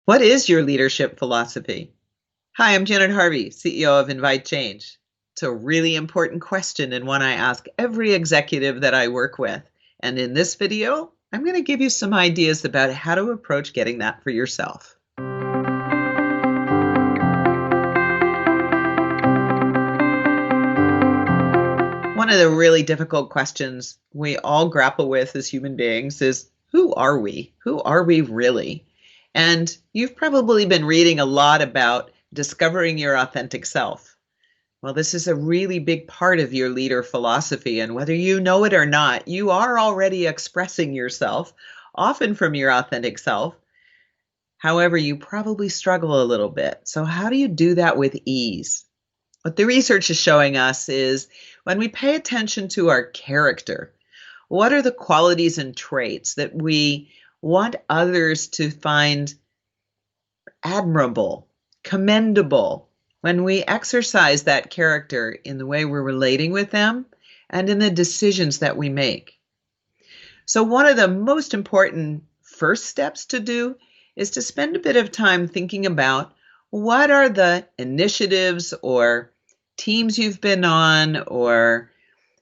What is your leadership philosophy? Hi, I'm Janet Harvey, CEO of inviteCHANGE. It's a really important question and one I ask every executive that I work with. And in this video, I'm going to give you some ideas about how to approach getting that for yourself. One of the really difficult questions we all grapple with as human beings is, who are we? Who are we really? And you've probably been reading a lot about discovering your authentic self. Well, this is a really big part of your leader philosophy, and whether you know it or not, you are already expressing yourself, often from your authentic self. However, you probably struggle a little bit. So how do you do that with ease? What the research is showing us is when we pay attention to our character, what are the qualities and traits that we want others to find admirable, commendable, when we exercise that character in the way we're relating with them and in the decisions that we make. So one of the most important first steps to do is to spend a bit of time thinking about what are the initiatives or teams you've been on, or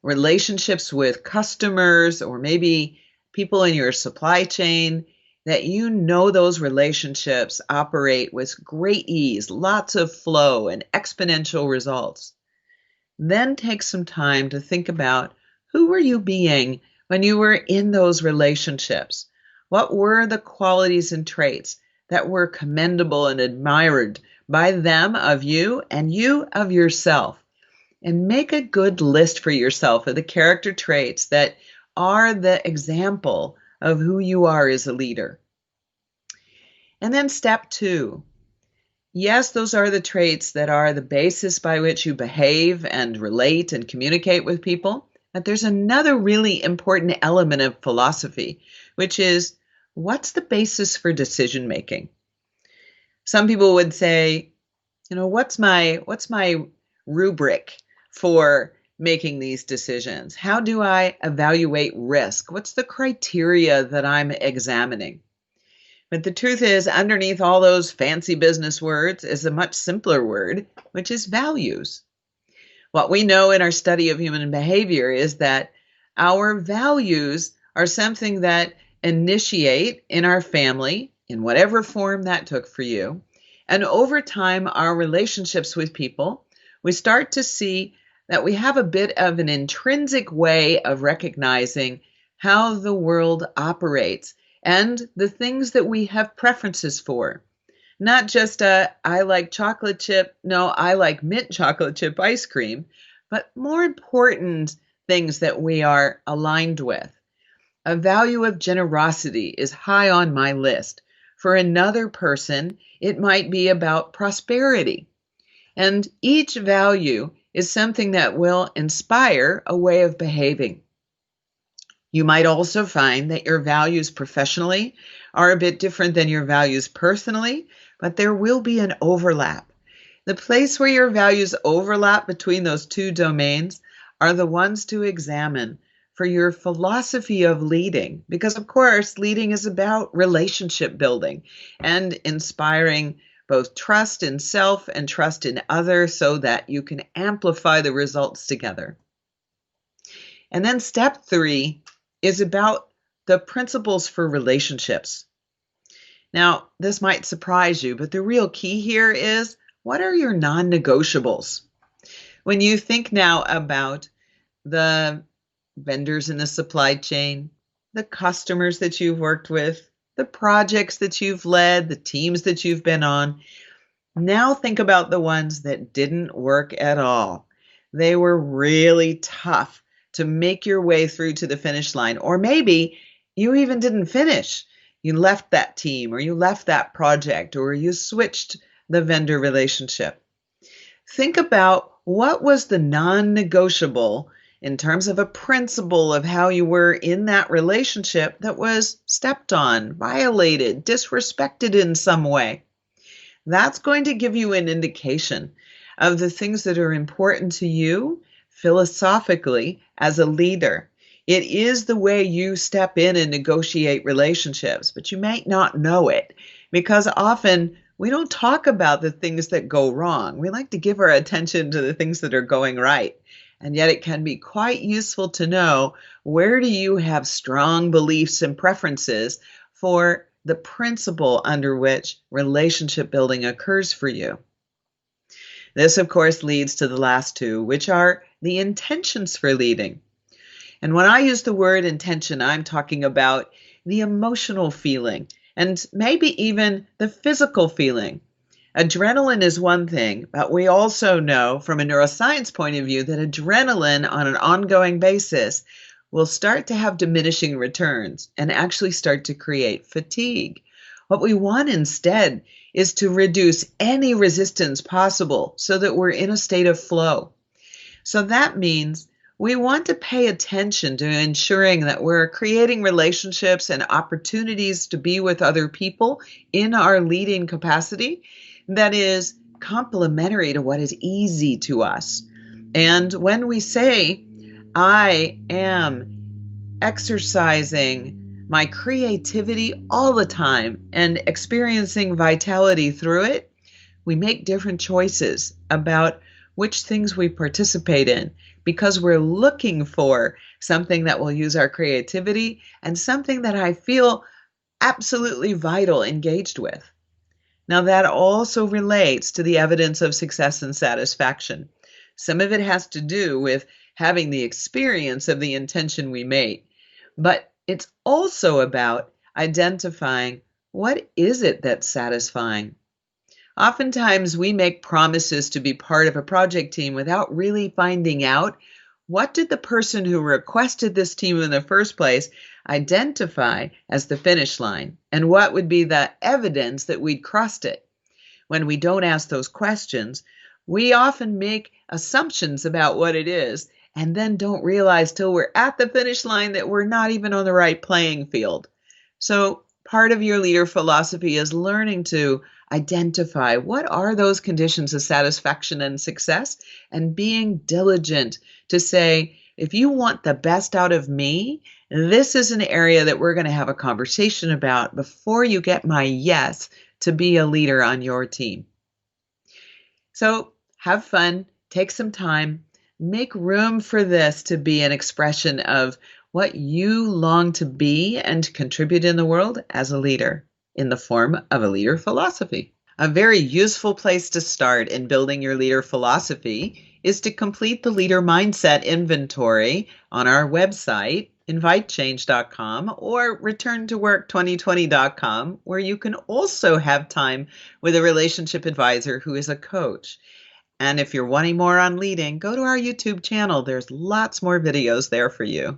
relationships with customers, or maybe people in your supply chain, that you know those relationships operate with great ease, lots of flow and exponential results. Then take some time to think about, who were you being when you were in those relationships? What were the qualities and traits that were commendable and admired by them of you and you of yourself? And make a good list for yourself of the character traits that are the example of who you are as a leader. And then step 2. Yes, those are the traits that are the basis by which you behave and relate and communicate with people. But there's another really important element of philosophy, which is, what's the basis for decision making? Some people would say, what's my rubric for making these decisions? How do I evaluate risk? What's the criteria that I'm examining? But the truth is, underneath all those fancy business words is a much simpler word, which is values. What we know in our study of human behavior is that our values are something that initiate in our family, in whatever form that took for you, and over time, our relationships with people, we start to see that we have a bit of an intrinsic way of recognizing how the world operates and the things that we have preferences for. Not just I like chocolate chip, no, I like mint chocolate chip ice cream, but more important things that we are aligned with. A value of generosity is high on my list. For another person, it might be about prosperity. And each value is something that will inspire a way of behaving. You might also find that your values professionally are a bit different than your values personally, but there will be an overlap. The place where your values overlap between those two domains are the ones to examine for your philosophy of leading, because of course, leading is about relationship building and inspiring both trust in self and trust in others so that you can amplify the results together. And then step 3 is about the principles for relationships. Now, this might surprise you, but the real key here is, what are your non-negotiables? When you think now about the vendors in the supply chain, the customers that you've worked with, the projects that you've led, the teams that you've been on. Now think about the ones that didn't work at all. They were really tough to make your way through to the finish line. Or maybe you even didn't finish. You left that team, or you left that project, or you switched the vendor relationship. Think about what was the non-negotiable in terms of a principle of how you were in that relationship that was stepped on, violated, disrespected in some way. That's going to give you an indication of the things that are important to you philosophically as a leader. It is the way you step in and negotiate relationships, but you might not know it. because often we don't talk about the things that go wrong. We like to give our attention to the things that are going right. And yet it can be quite useful to know, where do you have strong beliefs and preferences for the principle under which relationship building occurs for you. This, of course, leads to the last two, which are the intentions for leading. And when I use the word intention, I'm talking about the emotional feeling and maybe even the physical feeling. Adrenaline is one thing, but we also know from a neuroscience point of view that adrenaline on an ongoing basis will start to have diminishing returns and actually start to create fatigue. What we want instead is to reduce any resistance possible so that we're in a state of flow. So that means we want to pay attention to ensuring that we're creating relationships and opportunities to be with other people in our leading capacity that is complementary to what is easy to us. And when we say, I am exercising my creativity all the time and experiencing vitality through it, we make different choices about which things we participate in, because we're looking for something that will use our creativity and something that I feel absolutely vital engaged with. Now, that also relates to the evidence of success and satisfaction. Some of it has to do with having the experience of the intention we made, but it's also about identifying, what is it that's satisfying? Oftentimes, we make promises to be part of a project team without really finding out, what did the person who requested this team in the first place identify as the finish line, and what would be the evidence that we'd crossed it? When we don't ask those questions, we often make assumptions about what it is and then don't realize till we're at the finish line that we're not even on the right playing field. So part of your leader philosophy is learning to identify what are those conditions of satisfaction and success, and being diligent to say, if you want the best out of me, this is an area that we're going to have a conversation about before you get my yes to be a leader on your team. So have fun, take some time, make room for this to be an expression of what you long to be and contribute in the world as a leader, in the form of a leader philosophy. A very useful place to start in building your leader philosophy is to complete the Leader Mindset Inventory on our website, invitechange.com, or returntowork2020.com, where you can also have time with a relationship advisor who is a coach. And if you're wanting more on leading, go to our YouTube channel. There's lots more videos there for you.